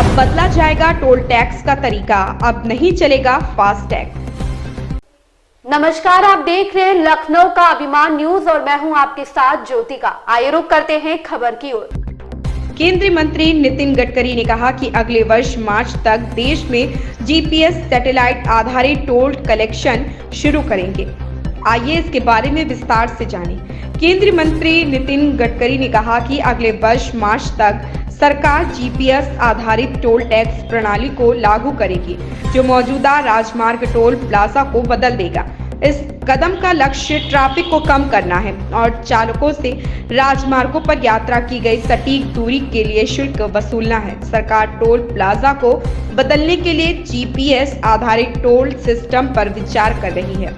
अब बदला जाएगा टोल टैक्स का तरीका, अब नहीं चलेगा फास्टैग। नमस्कार, आप देख रहे हैं लखनऊ का अभिमान न्यूज और मैं हूं आपके साथ ज्योतिका। आइए रुक करते हैं खबर की ओर। केंद्रीय मंत्री नितिन गडकरी ने कहा कि अगले वर्ष मार्च तक देश में जीपीएस सैटेलाइट आधारित टोल कलेक्शन शुरू करेंगे। आइए इसके बारे में विस्तार से जानें। केंद्रीय मंत्री नितिन गडकरी ने कहा कि अगले वर्ष मार्च तक सरकार जीपीएस आधारित टोल टैक्स प्रणाली को लागू करेगी, जो मौजूदा राजमार्ग टोल प्लाजा को बदल देगा। इस कदम का लक्ष्य ट्रैफिक को कम करना है और चालकों से राजमार्गों पर यात्रा की गई सटीक दूरी के लिए शुल्क वसूलना है। सरकार टोल प्लाजा को बदलने के लिए जीपीएस आधारित टोल सिस्टम पर विचार कर रही है।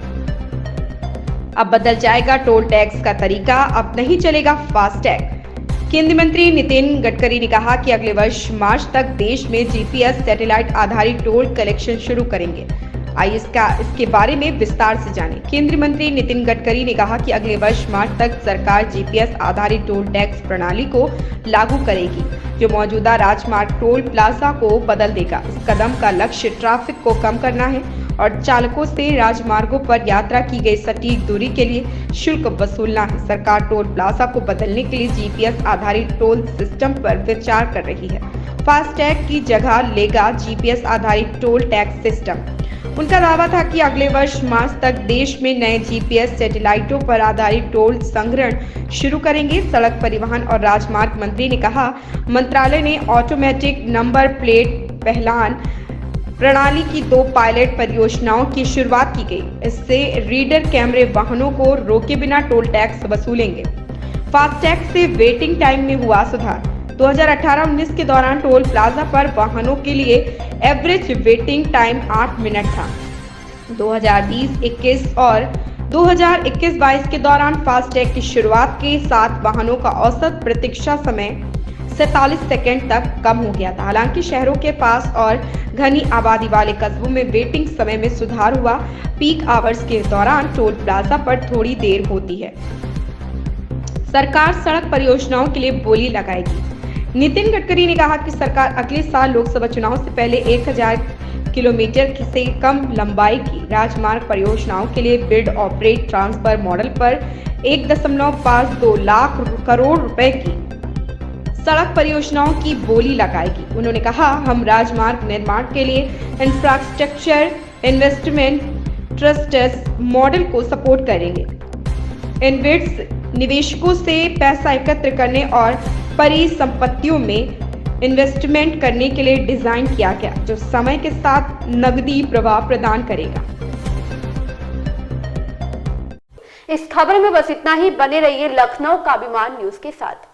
अब बदल जाएगा टोल टैक्स का तरीका, अब नहीं चलेगा फास्टैग। केंद्रीय मंत्री नितिन गडकरी ने कहा कि अगले वर्ष मार्च तक देश में जीपीएस सैटेलाइट आधारित टोल कलेक्शन शुरू करेंगे। आइए इसके बारे में विस्तार से जानें। केंद्रीय मंत्री नितिन गडकरी ने कहा कि अगले वर्ष मार्च तक सरकार जीपीएस आधारित टोल टैक्स प्रणाली को लागू करेगी, जो मौजूदा राजमार्ग टोल प्लाजा को बदल देगा। इस कदम का लक्ष्य ट्रैफिक को कम करना है और चालकों से राजमार्गों पर यात्रा की गई सटीक दूरी के लिए शुल्क वसूलना है। सरकार टोल प्लाजा को बदलने के लिए जीपीएस आधारित टोल सिस्टम पर विचार कर रही है। फास्टैग की जगह लेगा जीपीएस आधारित टोल टैक्स सिस्टम। उनका दावा था कि अगले वर्ष मार्च तक देश में नए जीपीएस सैटेलाइटों पर आधारित टोल संग्रहण शुरू करेंगे। सड़क परिवहन और राजमार्ग मंत्री ने कहा, मंत्रालय ने ऑटोमेटिक नंबर प्लेट पहचान प्रणाली की 2 पायलट परियोजनाओं की शुरुआत की गई। इससे रीडर कैमरे वाहनों को रोके बिना टोल टैक्स वसूलेंगे। फास्टैग से वेटिंग टाइम में हुआ सुधार। 2018-19 के दौरान टोल प्लाजा पर वाहनों के लिए एवरेज वेटिंग टाइम 8 मिनट था। 2020-21 और 2021-22 के दौरान फास्टैग की शुरुआत के साथ वाहनों का औसत प्रतीक्षा समय 47 सेकंड तक कम हो गया था। हालांकि शहरों के पास और घनी आबादी वाले कस्बों में वेटिंग समय में सुधार हुआ। पीक आवर्स के दौरान टोल प्लाजा पर थोड़ी देर होती है। सरकार सड़क परियोजनाओं के लिए बोली लगाएगी। नितिन गडकरी ने कहा कि सरकार अगले साल लोकसभा चुनाव से पहले 1000 किलोमीटर से कम लंबाई की राजमार्ग परियोजनाओं के लिए बिड ऑपरेट ट्रांसफर मॉडल पर 1.52 लाख करोड़ रुपए की सड़क परियोजनाओं की बोली लगाएगी। उन्होंने कहा, हम राजमार्ग निर्माण के लिए इंफ्रास्ट्रक्चर इन्वेस्टमेंट ट्रस्ट मॉडल को सपोर्ट करेंगे। इन्वेस्ट्स निवेशकों से पैसा एकत्र करने और परिसंपत्तियों में इन्वेस्टमेंट करने के लिए डिजाइन किया गया, जो समय के साथ नकदी प्रवाह प्रदान करेगा। इस खबर में बस इतना ही। बने रहिए लखनऊ का अभिमान न्यूज के साथ।